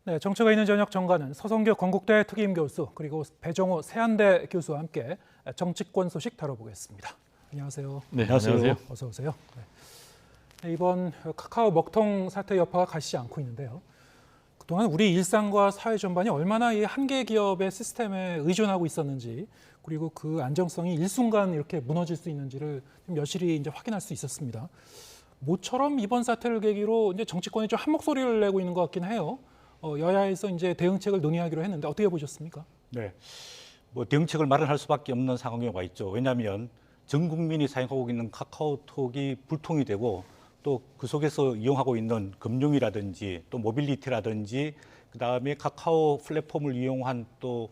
네, 정치가 있는 저녁 정가는 서성교 건국대 특임 교수 그리고 배정호 세한대 교수와 함께 정치권 소식 다뤄보겠습니다. 안녕하세요. 네, 안녕하세요. 어서 오세요. 네, 이번 카카오 먹통 사태 여파가 가시지 않고 있는데요. 그동안 우리 일상과 사회 전반이 얼마나 이 한 개 기업의 시스템에 의존하고 있었는지, 그리고 그 안정성이 일순간 이렇게 무너질 수 있는지를 좀 여실히 이제 확인할 수 있었습니다. 모처럼 이번 사태를 계기로 이제 정치권이 좀 한 목소리를 내고 있는 것 같긴 해요. 여야에서 이제 대응책을 논의하기로 했는데 어떻게 보셨습니까? 네, 대응책을 마련할 수밖에 없는 상황에 와 있죠. 왜냐하면 전 국민이 사용하고 있는 카카오톡이 불통이 되고 또 그 속에서 이용하고 있는 금융이라든지 또 모빌리티라든지 그다음에 카카오 플랫폼을 이용한 또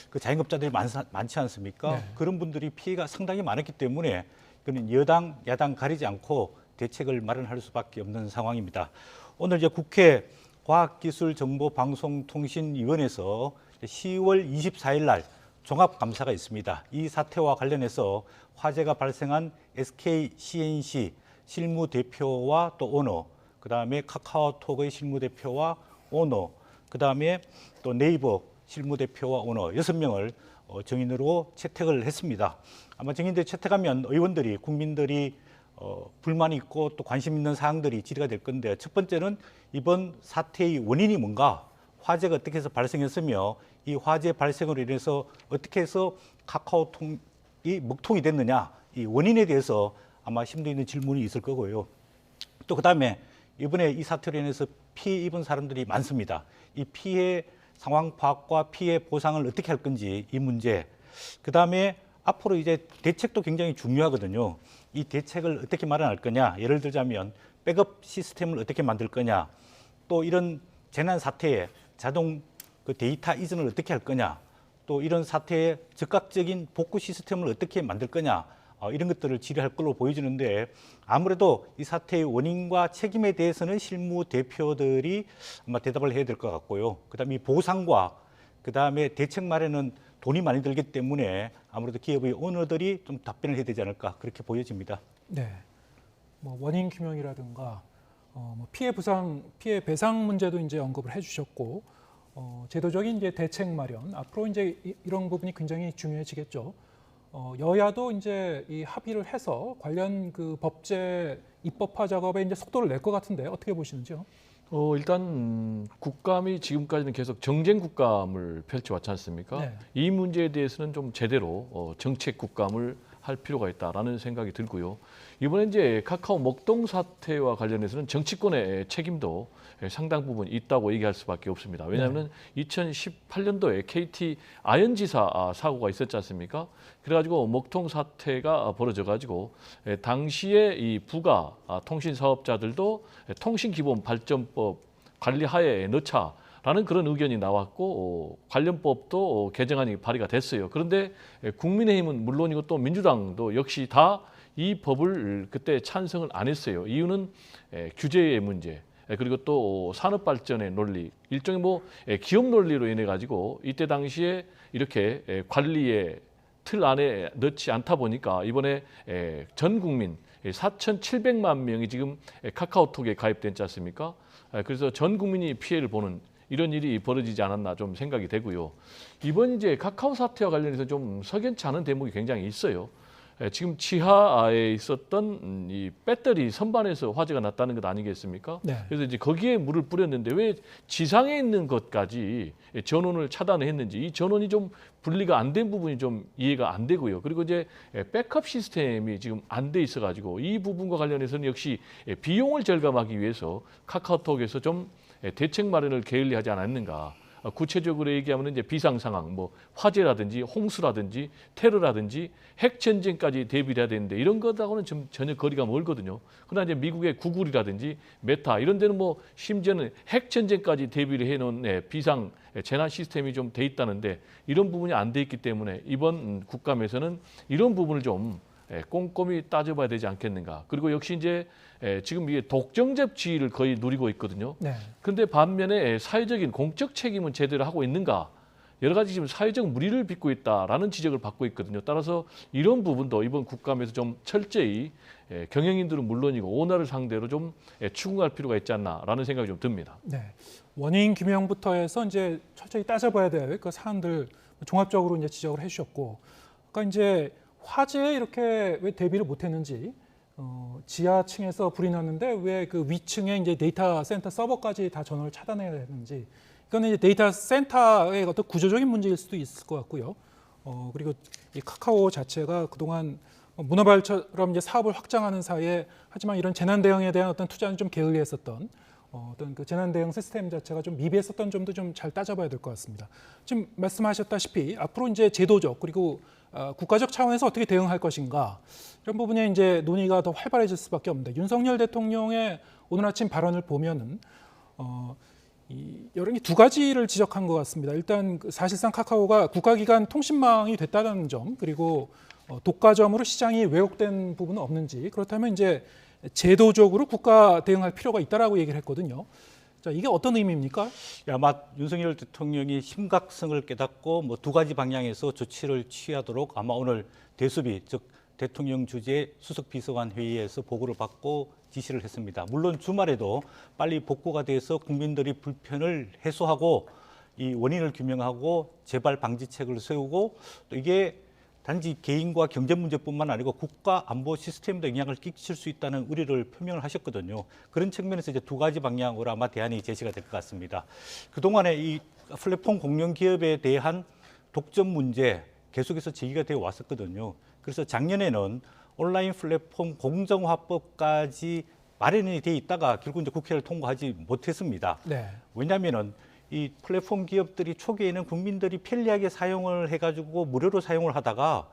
그 자영업자들이 많지 않습니까? 네. 그런 분들이 피해가 상당히 많았기 때문에 그는 여당, 야당 가리지 않고 대책을 마련할 수밖에 없는 상황입니다. 오늘 이제 국회 과학기술정보방송통신위원회에서 10월 24일 날 종합감사가 있습니다. 이 사태와 관련해서 화재가 발생한 SK CNC 실무대표와 또 오너, 그다음에 카카오톡의 실무대표와 오너, 그다음에 또 네이버 실무대표와 오너 6명을 정인으로 채택을 했습니다. 아마 정인들 채택하면 의원들이, 국민들이 불만이 있고 또 관심 있는 사항들이 질의가 될 건데, 첫 번째는 이번 사태의 원인이 뭔가, 화재가 어떻게 해서 발생했으며 이 화재 발생으로 인해서 어떻게 해서 카카오톡이 먹통이 됐느냐, 이 원인에 대해서 아마 심도 있는 질문이 있을 거고요. 또 그다음에 이번에 이 사태로 인해서 피해 입은 사람들이 많습니다. 이 피해 상황 파악과 피해 보상을 어떻게 할 건지 이 문제, 그다음에 앞으로 이제 대책도 굉장히 중요하거든요. 이 대책을 어떻게 마련할 거냐, 예를 들자면 백업 시스템을 어떻게 만들 거냐, 또 이런 재난 사태에 자동 그 데이터 이전을 어떻게 할 거냐, 또 이런 사태에 즉각적인 복구 시스템을 어떻게 만들 거냐, 이런 것들을 질의할 걸로 보여지는데, 아무래도 이 사태의 원인과 책임에 대해서는 실무 대표들이 아마 대답을 해야 될 것 같고요. 그다음에 이 보상과 그다음에 대책 마련은 돈이 많이 들기 때문에 아무래도 기업의 오너들이 좀 답변을 해야 되지 않을까, 그렇게 보여집니다. 네, 뭐 원인 규명이라든가 뭐 피해 보상, 피해 배상 문제도 이제 언급을 해주셨고, 제도적인 이제 대책 마련, 앞으로 이제 이런 부분이 굉장히 중요해지겠죠. 여야도 이제 이 합의를 해서 관련 그 법제 입법화 작업에 이제 속도를 낼 것 같은데 어떻게 보시는지요? 일단 국감이 지금까지는 계속 정쟁 국감을 펼쳐왔지 않습니까? 네. 이 문제에 대해서는 좀 제대로 정책 국감을 할 필요가 있다라는 생각이 들고요. 이번에 이제 카카오 먹통 사태와 관련해서는 정치권의 책임도 상당 부분 있다고 얘기할 수밖에 없습니다. 왜냐하면 2018년도에 KT 아현지사 사고가 있었지 않습니까? 그래가지고 먹통 사태가 벌어져가지고 당시에 이 부가 통신 사업자들도 통신기본발전법 관리하에 넣자라는 그런 의견이 나왔고, 관련법도 개정안이 발의가 됐어요. 그런데 국민의힘은 물론이고 또 민주당도 역시 다 이 법을 그때 찬성을 안 했어요. 이유는 규제의 문제, 그리고 또 산업발전의 논리, 일종의 뭐 기업 논리로 인해 가지고 이때 당시에 이렇게 관리의 틀 안에 넣지 않다 보니까 이번에 전 국민 4,700만 명이 지금 카카오톡에 가입됐지 않습니까? 그래서 전 국민이 피해를 보는 이런 일이 벌어지지 않았나 좀 생각이 되고요. 이번 이제 카카오 사태와 관련해서 좀 석연치 않은 대목이 굉장히 있어요. 지금 지하에 있었던 이 배터리 선반에서 화재가 났다는 것 아니겠습니까? 네. 그래서 이제 거기에 물을 뿌렸는데 왜 지상에 있는 것까지 전원을 차단했는지, 이 전원이 좀 분리가 안 된 부분이 좀 이해가 안 되고요. 그리고 이제 백업 시스템이 지금 안 돼 있어가지고 이 부분과 관련해서는 역시 비용을 절감하기 위해서 카카오톡에서 좀 대책 마련을 게을리하지 않았는가. 구체적으로 얘기하면 이제 비상 상황, 뭐 화재라든지 홍수라든지 테러라든지 핵 전쟁까지 대비를 해야 되는데 이런 것하고는 좀 전혀 거리가 멀거든요. 그러나 이제 미국의 구글이라든지 메타 이런 데는 뭐 심지어는 핵 전쟁까지 대비를 해놓은 비상 재난 시스템이 좀 돼 있다는데 이런 부분이 안 돼 있기 때문에 이번 국감에서는 이런 부분을 좀 꼼꼼히 따져봐야 되지 않겠는가. 그리고 역시 이제 지금 이게 독점적 지위를 거의 누리고 있거든요. 네. 그런데 반면에 사회적인 공적 책임은 제대로 하고 있는가? 여러 가지 지금 사회적 무리를 빚고 있다라는 지적을 받고 있거든요. 따라서 이런 부분도 이번 국감에서 좀 철저히 경영인들은 물론이고 오너를 상대로 좀 추궁할 필요가 있지 않나라는 생각이 좀 듭니다. 네. 원인 규명부터 해서 이제 철저히 따져봐야 될 그 사안들 종합적으로 이제 지적을 해주셨고, 그러니까 이제 화재에 이렇게 왜 대비를 못했는지, 지하층에서 불이 났는데 왜 그 위층에 이제 데이터 센터 서버까지 다 전원을 차단해야 되는지, 이거는 이제 데이터 센터의 어떤 구조적인 문제일 수도 있을 것 같고요. 그리고 이 카카오 자체가 그동안 문어발처럼 이제 사업을 확장하는 사이에 하지만 이런 재난 대응에 대한 어떤 투자는 좀 게을리했었던 어떤 그 재난 대응 시스템 자체가 좀 미비했었던 점도 좀 잘 따져봐야 될 것 같습니다. 지금 말씀하셨다시피 앞으로 이제 제도적 그리고 국가적 차원에서 어떻게 대응할 것인가 이런 부분에 이제 논의가 더 활발해질 수밖에 없는데 윤석열 대통령의 오늘 아침 발언을 보면은 여러 두 가지를 지적한 것 같습니다. 일단 사실상 카카오가 국가기관 통신망이 됐다는 점, 그리고 독과점으로 시장이 왜곡된 부분은 없는지, 그렇다면 이제 제도적으로 국가 대응할 필요가 있다라고 얘기를 했거든요. 자, 이게 어떤 의미입니까? 아마 윤석열 대통령이 심각성을 깨닫고 뭐 두 가지 방향에서 조치를 취하도록 아마 오늘 대수비, 즉 대통령 주재 수석 비서관 회의에서 보고를 받고 지시를 했습니다. 물론 주말에도 빨리 복구가 돼서 국민들이 불편을 해소하고 이 원인을 규명하고 재발 방지책을 세우고 또 이게 단지 개인과 경제 문제뿐만 아니고 국가 안보 시스템도 영향을 끼칠 수 있다는 우려를 표명을 하셨거든요. 그런 측면에서 이제 두 가지 방향으로 아마 대안이 제시가 될 것 같습니다. 그동안에 이 플랫폼 공영 기업에 대한 독점 문제 계속해서 제기가 되어 왔었거든요. 그래서 작년에는 온라인 플랫폼 공정화법까지 마련이 돼 있다가 결국 이제 국회를 통과하지 못했습니다. 네. 왜냐하면은 이 플랫폼 기업들이 초기에는 국민들이 편리하게 사용을 해가지고 무료로 사용을 하다가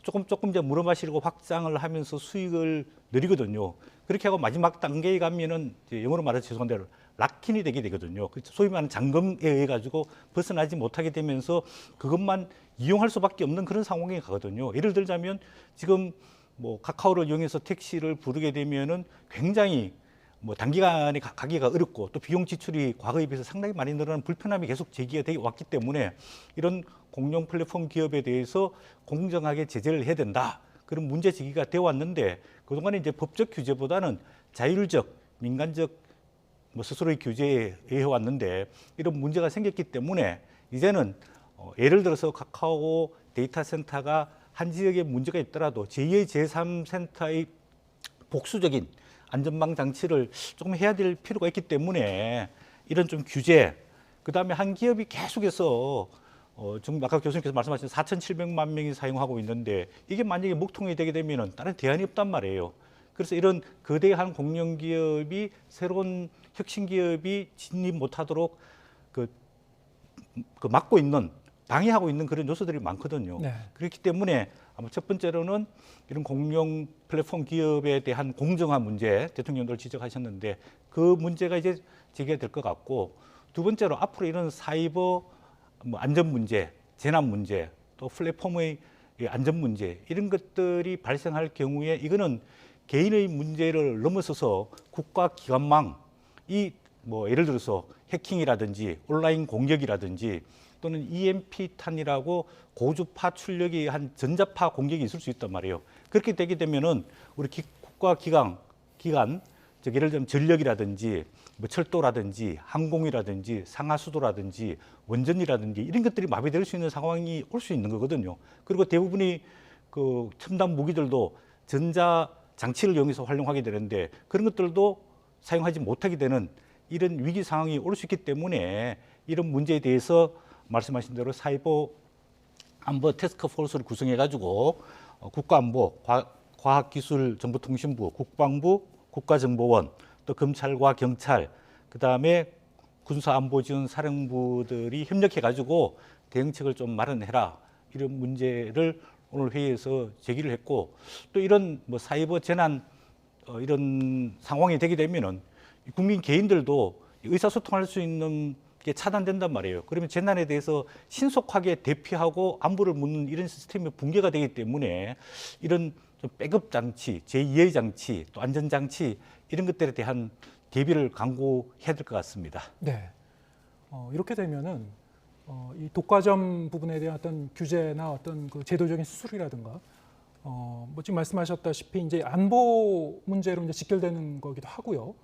조금 이제 물어마시고 확장을 하면서 수익을 늘리거든요. 그렇게 하고 마지막 단계에 가면은 이제 영어로 말해서 죄송한데 락인이 되게 되거든요. 소위 말하는 잔금에 의해 가지고 벗어나지 못하게 되면서 그것만 이용할 수밖에 없는 그런 상황에 가거든요. 예를 들자면 지금 뭐 카카오를 이용해서 택시를 부르게 되면은 굉장히 뭐 단기간에 가기가 어렵고 또 비용 지출이 과거에 비해서 상당히 많이 늘어나는 불편함이 계속 제기가 되어 왔기 때문에 이런 공룡 플랫폼 기업에 대해서 공정하게 제재를 해야 된다. 그런 문제 제기가 되어 왔는데 그동안에 이제 법적 규제보다는 자율적, 민간적 뭐 스스로의 규제에 의해 왔는데 이런 문제가 생겼기 때문에 이제는 예를 들어서 카카오 데이터 센터가 한 지역에 문제가 있더라도 제2의 제3센터의 복수적인 안전망 장치를 조금 해야 될 필요가 있기 때문에 이런 좀 규제, 그다음에 한 기업이 계속해서 지금 아까 교수님께서 말씀하신 4,700만 명이 사용하고 있는데 이게 만약에 먹통이 되게 되면은 다른 대안이 없단 말이에요. 그래서 이런 거대한 공룡 기업이 새로운 혁신 기업이 진입 못하도록 그 막고 있는 방해하고 있는 그런 요소들이 많거든요. 네. 그렇기 때문에 아마 첫 번째로는 이런 공룡 플랫폼 기업에 대한 공정화 문제 대통령도 지적하셨는데 그 문제가 이제 제기가 될 것 같고 두 번째로 앞으로 이런 사이버 뭐 안전 문제, 재난 문제, 또 플랫폼의 안전 문제 이런 것들이 발생할 경우에 이거는 개인의 문제를 넘어서서 국가 기관망 이 뭐 예를 들어서 해킹이라든지 온라인 공격이라든지 또는 EMP탄이라고 고주파 출력이 한 전자파 공격이 있을 수 있단 말이에요. 그렇게 되게 되면은 우리 국가 기관, 즉 예를 들면 전력이라든지 뭐 철도라든지 항공이라든지 상하수도라든지 원전이라든지 이런 것들이 마비될 수 있는 상황이 올 수 있는 거거든요. 그리고 대부분이 그 첨단 무기들도 전자 장치를 이용해서 활용하게 되는데 그런 것들도 사용하지 못하게 되는 이런 위기 상황이 올 수 있기 때문에 이런 문제에 대해서 말씀하신 대로 사이버 안보 태스크 포스를 구성해 가지고 국가안보, 과학기술정보통신부, 국방부, 국가정보원, 또 검찰과 경찰, 그다음에 군사안보지원사령부들이 협력해 가지고 대응책을 좀 마련해라. 이런 문제를 오늘 회의에서 제기를 했고 또 이런 뭐 사이버 재난 이런 상황이 되게 되면은 국민 개인들도 의사소통할 수 있는 게 차단된단 말이에요. 그러면 재난에 대해서 신속하게 대피하고 안부를 묻는 이런 시스템이 붕괴가 되기 때문에 이런 좀 백업 장치, 제2의 장치, 또 안전 장치 이런 것들에 대한 대비를 강구해야 될 것 같습니다. 네. 이렇게 되면은 이 독과점 부분에 대한 어떤 규제나 어떤 그 제도적인 수술이라든가 뭐 지금 말씀하셨다시피 이제 안보 문제로 이제 직결되는 거기도 하고요.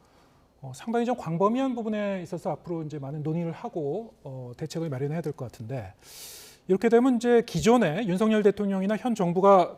상당히 좀 광범위한 부분에 있어서 앞으로 이제 많은 논의를 하고 대책을 마련해야 될 것 같은데 이렇게 되면 이제 기존에 윤석열 대통령이나 현 정부가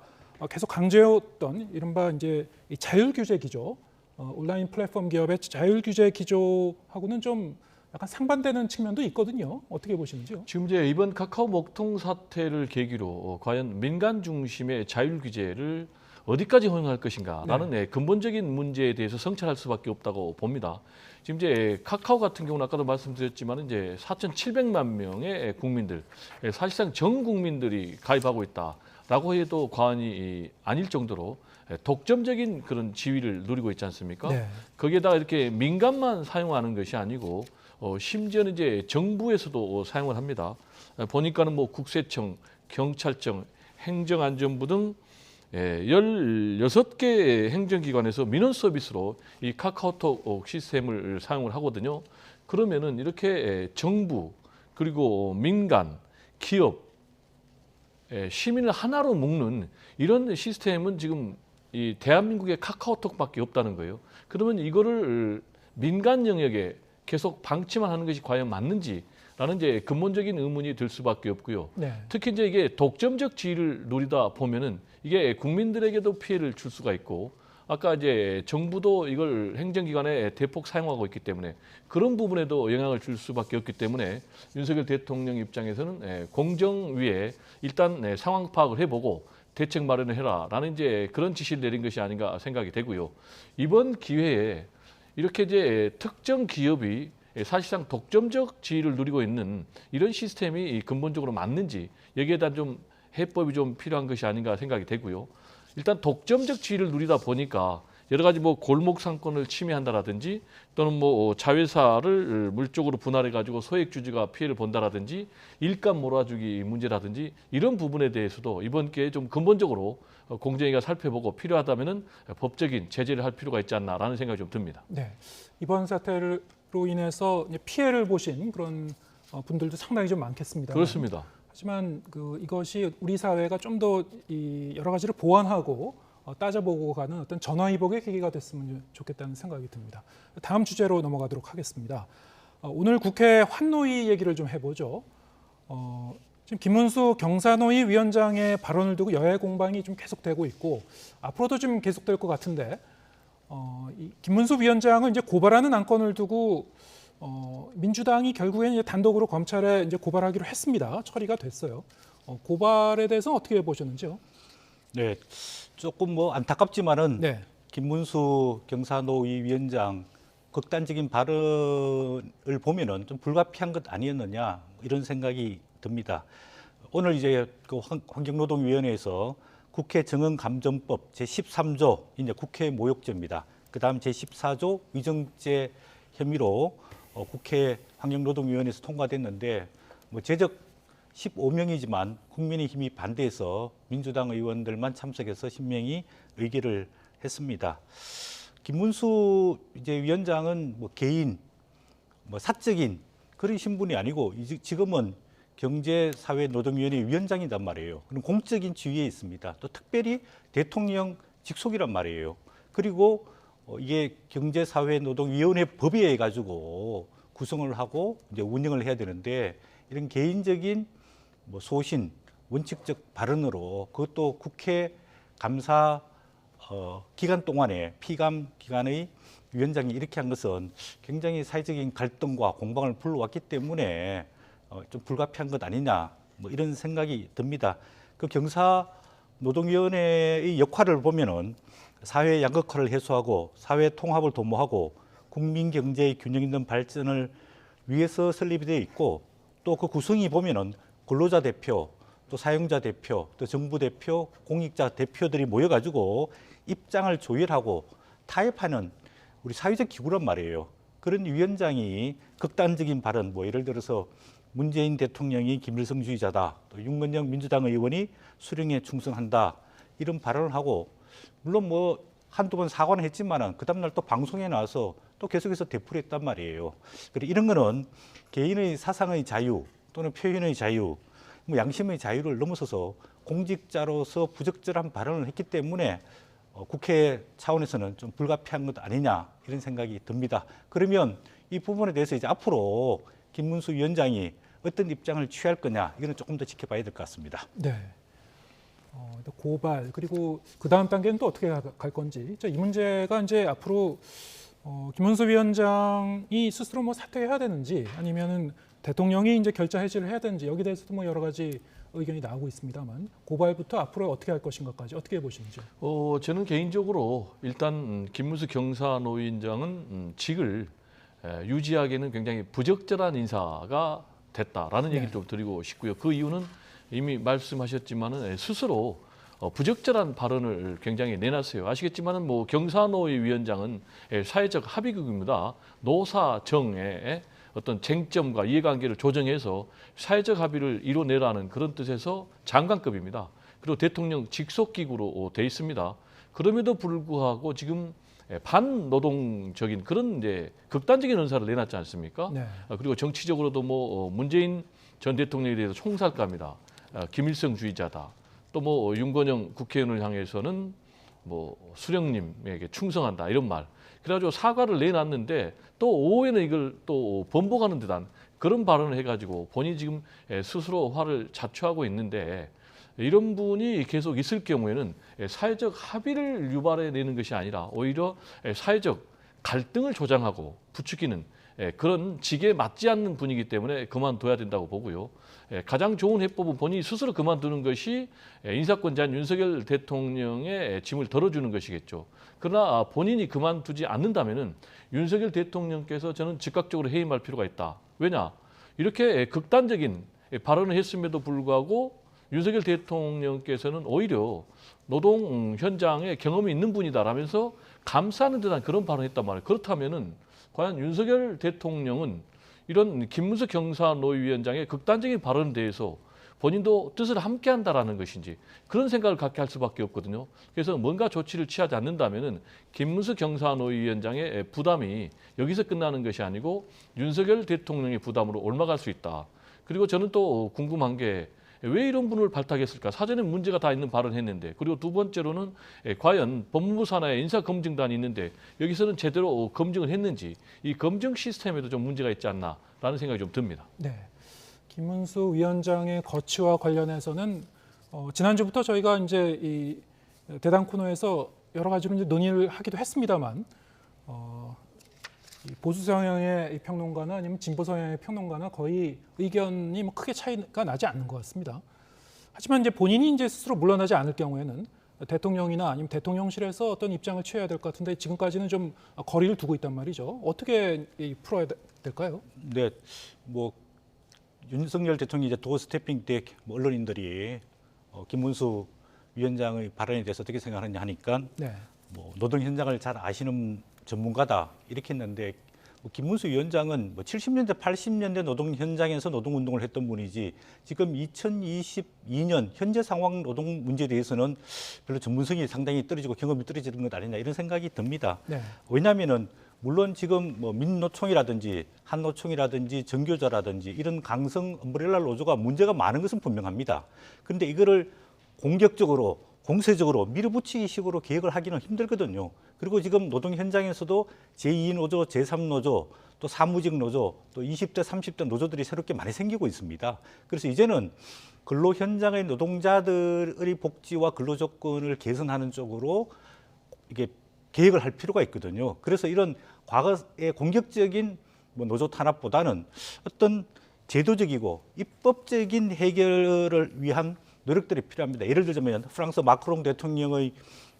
계속 강조해왔던 이른바 이제 이 자율 규제 기조, 온라인 플랫폼 기업의 자율 규제 기조하고는 좀 약간 상반되는 측면도 있거든요. 어떻게 보시는지요? 지금 이제 이번 카카오 먹통 사태를 계기로 과연 민간 중심의 자율 규제를 어디까지 허용할 것인가라는 근본적인 문제에 대해서 성찰할 수밖에 없다고 봅니다. 지금 이제 카카오 같은 경우는 아까도 말씀드렸지만 이제 4,700만 명의 국민들, 사실상 전 국민들이 가입하고 있다라고 해도 과언이 아닐 정도로 독점적인 그런 지위를 누리고 있지 않습니까? 네. 거기에다가 이렇게 민간만 사용하는 것이 아니고 심지어는 이제 정부에서도 사용을 합니다. 보니까는 뭐 국세청, 경찰청, 행정안전부 등 16개 행정기관에서 민원 서비스로 이 카카오톡 시스템을 사용을 하거든요. 그러면은 이렇게 정부 그리고 민간, 기업, 시민을 하나로 묶는 이런 시스템은 지금 이 대한민국의 카카오톡밖에 없다는 거예요. 그러면 이거를 민간 영역에 계속 방치만 하는 것이 과연 맞는지라는 이제 근본적인 의문이 들 수밖에 없고요. 네. 특히 이제 이게 독점적 지위를 누리다 보면은 이게 국민들에게도 피해를 줄 수가 있고 아까 이제 정부도 이걸 행정기관에 대폭 사용하고 있기 때문에 그런 부분에도 영향을 줄 수밖에 없기 때문에 윤석열 대통령 입장에서는 공정위에 일단 상황 파악을 해보고 대책 마련을 해라라는 이제 그런 지시를 내린 것이 아닌가 생각이 되고요. 이번 기회에 이렇게 이제 특정 기업이 사실상 독점적 지위를 누리고 있는 이런 시스템이 근본적으로 맞는지 여기에 대한 좀 해법이 좀 필요한 것이 아닌가 생각이 되고요. 일단 독점적 지위를 누리다 보니까 여러 가지 뭐 골목 상권을 침해한다라든지 또는 뭐 자회사를 물적으로 분할해 가지고 소액 주주가 피해를 본다라든지 일감 몰아주기 문제라든지 이런 부분에 대해서도 이번 기회에 좀 근본적으로 공정위가 살펴보고 필요하다면은 법적인 제재를 할 필요가 있지 않나라는 생각이 좀 듭니다. 네. 이번 사태로 인해서 이제 피해를 보신 그런 분들도 상당히 좀 많겠습니다. 그렇습니다. 하지만 이것이 우리 사회가 좀 더 여러 가지를 보완하고 따져보고 가는 어떤 전화위복의 계기가 됐으면 좋겠다는 생각이 듭니다. 다음 주제로 넘어가도록 하겠습니다. 오늘 국회 환노위 얘기를 좀 해보죠. 지금 김문수 경사노위 위원장의 발언을 두고 여야 공방이 좀 계속되고 있고 앞으로도 좀 계속될 것 같은데 이 김문수 위원장은 이제 고발하는 안건을 두고 민주당이 결국에는 이제 단독으로 검찰에 이제 고발하기로 했습니다. 처리가 됐어요. 고발에 대해서 어떻게 보셨는지요? 네, 조금 뭐 안타깝지만은 네. 김문수 경사노위 위원장 극단적인 발언을 보면은 좀 불가피한 것 아니었느냐 이런 생각이 듭니다. 오늘 이제 그 환경노동위원회에서 국회 정언감정법 제13조 이제 국회 모욕죄입니다. 그다음 제14조 위정죄 혐의로 국회 환경노동위원회에서 통과됐는데 뭐 제적 15명이지만 국민의힘이 반대해서 민주당 의원들만 참석해서 신명히 의결을 했습니다. 김문수 이제 위원장은 뭐 개인, 뭐 사적인 그런 신분이 아니고 지금은 경제사회노동위원회 위원장이란 말이에요. 그럼 공적인 지위에 있습니다. 또 특별히 대통령 직속이란 말이에요. 그리고 이게 경제사회노동위원회 법에 의해 가지고 구성을 하고 이제 운영을 해야 되는데 이런 개인적인 뭐 소신, 원칙적 발언으로 그것도 국회 감사 기간 동안에 피감 기간의 위원장이 이렇게 한 것은 굉장히 사회적인 갈등과 공방을 불러왔기 때문에 좀 불가피한 것 아니냐 뭐 이런 생각이 듭니다. 그 경사노동위원회의 역할을 보면은 사회 양극화를 해소하고 사회 통합을 도모하고 국민 경제의 균형 있는 발전을 위해서 설립이 되어 있고 또 그 구성이 보면은 근로자 대표, 또 사용자 대표, 또 정부 대표, 공익자 대표들이 모여가지고 입장을 조율하고 타협하는 우리 사회적 기구란 말이에요. 그런 위원장이 극단적인 발언, 뭐 예를 들어서 문재인 대통령이 김일성주의자다, 또 윤건영 민주당 의원이 수령에 충성한다 이런 발언을 하고 물론 뭐 한두 번 사과는 했지만은 그 다음날 또 방송에 나와서 또 계속해서 되풀이 했단 말이에요. 그리고 이런 거는 개인의 사상의 자유 또는 표현의 자유, 뭐 양심의 자유를 넘어서서 공직자로서 부적절한 발언을 했기 때문에 국회 차원에서는 좀 불가피한 것 아니냐 이런 생각이 듭니다. 그러면 이 부분에 대해서 이제 앞으로 김문수 위원장이 어떤 입장을 취할 거냐 이거는 조금 더 지켜봐야 될 것 같습니다. 네. 고발 그리고 그 다음 단계는 또 어떻게 갈 건지 이 문제가 이제 앞으로 김문수 위원장이 스스로 뭐 사퇴해야 되는지 아니면은 대통령이 이제 결자 해지를 해야 되는지 여기 대해서도 뭐 여러 가지 의견이 나오고 있습니다만 고발부터 앞으로 어떻게 할 것인가까지 어떻게 보시는지? 저는 개인적으로 일단 김문수 경사노위원장은 직을 유지하기에는 굉장히 부적절한 인사가 됐다라는 얘기를 좀 드리고 싶고요. 그 이유는 이미 말씀하셨지만은 스스로 부적절한 발언을 굉장히 내놨어요. 아시겠지만은 뭐 경사노위 위원장은 사회적 합의국입니다. 노사정의 어떤 쟁점과 이해관계를 조정해서 사회적 합의를 이뤄내라는 그런 뜻에서 장관급입니다. 그리고 대통령 직속기구로 돼 있습니다. 그럼에도 불구하고 지금 반노동적인 그런 이제 극단적인 의사를 내놨지 않습니까? 네. 그리고 정치적으로도 뭐 문재인 전 대통령에 대해서 총살감이다, 김일성주의자다. 또 뭐 윤건영 국회의원을 향해서는 뭐 수령님에게 충성한다 이런 말. 그래가지고 사과를 내놨는데 또 오후에는 이걸 또 번복하는 듯한 그런 발언을 해가지고 본인이 지금 스스로 화를 자초하고 있는데 이런 분이 계속 있을 경우에는 사회적 합의를 유발해내는 것이 아니라 오히려 사회적 갈등을 조장하고 부추기는 그런 직에 맞지 않는 분이기 때문에 그만둬야 된다고 보고요. 가장 좋은 해법은 본인이 스스로 그만두는 것이 인사권 자인 윤석열 대통령의 짐을 덜어주는 것이겠죠. 그러나 본인이 그만두지 않는다면은 윤석열 대통령께서 저는 즉각적으로 해임할 필요가 있다. 왜냐? 이렇게 극단적인 발언을 했음에도 불구하고 윤석열 대통령께서는 오히려 노동 현장에 경험이 있는 분이다라면서 감싸는 듯한 그런 발언을 했단 말이에요. 그렇다면은 과연 윤석열 대통령은 이런 김문수 경사노위원장의 극단적인 발언에 대해서 본인도 뜻을 함께한다라는 것인지 그런 생각을 갖게 할 수밖에 없거든요. 그래서 뭔가 조치를 취하지 않는다면은 김문수 경사노위원장의 부담이 여기서 끝나는 것이 아니고 윤석열 대통령의 부담으로 올라갈 수 있다. 그리고 저는 또 궁금한 게 왜 이런 분을 발탁했을까? 사전에 문제가 다 있는 발언을 했는데 그리고 두 번째로는 과연 법무부 산하에 인사검증단이 있는데 여기서는 제대로 검증을 했는지 이 검증 시스템에도 좀 문제가 있지 않나라는 생각이 좀 듭니다. 네. 김문수 위원장의 거취와 관련해서는 지난주부터 저희가 이제 이 대담 코너에서 여러 가지로 이제 논의를 하기도 했습니다만 이 보수 성향의 평론가나 아니면 진보 성향의 평론가나 거의 의견이 뭐 크게 차이가 나지 않는 것 같습니다. 하지만 이제 본인이 이제 스스로 물러나지 않을 경우에는 대통령이나 아니면 대통령실에서 어떤 입장을 취해야 될 것 같은데 지금까지는 좀 거리를 두고 있단 말이죠. 어떻게 풀어야 될까요? 네, 뭐 윤석열 대통령이 이제 도어스태핑 때 언론인들이 김문수 위원장의 발언에 대해서 어떻게 생각하느냐 하니까 네. 뭐 노동 현장을 잘 아시는 전문가다 이렇게 했는데 김문수 위원장은 뭐 70년대, 80년대 노동 현장에서 노동 운동을 했던 분이지 지금 2022년 현재 상황 노동 문제에 대해서는 별로 전문성이 상당히 떨어지고 경험이 떨어지는 것 아니냐 이런 생각이 듭니다. 네. 왜냐하면은 물론 지금 뭐 민노총이라든지 한노총이라든지 정교조라든지 이런 강성 엄브렐라 노조가 문제가 많은 것은 분명합니다. 그런데 이거를 공격적으로 공세적으로 밀어붙이기 식으로 개혁을 하기는 힘들거든요. 그리고 지금 노동 현장에서도 제2노조, 제3노조, 또 사무직 노조, 또 20대, 30대 노조들이 새롭게 많이 생기고 있습니다. 그래서 이제는 근로 현장의 노동자들의 복지와 근로 조건을 개선하는 쪽으로 이게 개혁을 할 필요가 있거든요. 그래서 이런 과거의 공격적인 노조 탄압보다는 어떤 제도적이고 입법적인 해결을 위한 노력들이 필요합니다. 예를 들자면 프랑스 마크롱 대통령의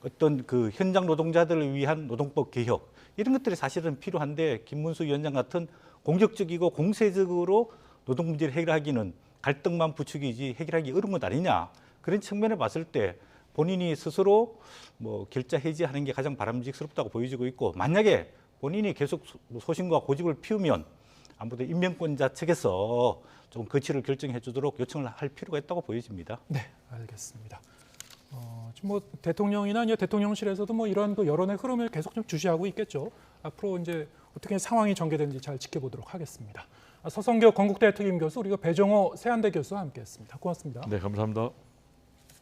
어떤 그 현장 노동자들을 위한 노동법 개혁 이런 것들이 사실은 필요한데 김문수 위원장 같은 공격적이고 공세적으로 노동 문제를 해결하기는 갈등만 부추기지 해결하기 어려운 것 아니냐 그런 측면에 봤을 때 본인이 스스로 뭐 결자 해지하는 게 가장 바람직스럽다고 보여지고 있고 만약에 본인이 계속 소신과 고집을 피우면 아무래도 인명권자 측에서 좀 거취를 결정해 주도록 요청을 할 필요가 있다고 보여집니다. 네, 알겠습니다. 지금 뭐 대통령이나 이제 대통령실에서도 뭐 이런 그 여론의 흐름을 계속 좀 주시하고 있겠죠. 앞으로 이제 어떻게 상황이 전개되는지 잘 지켜보도록 하겠습니다. 서성교 건국대 특임 교수 그리고 배정호 세한대 교수와 함께했습니다. 고맙습니다. 네, 감사합니다.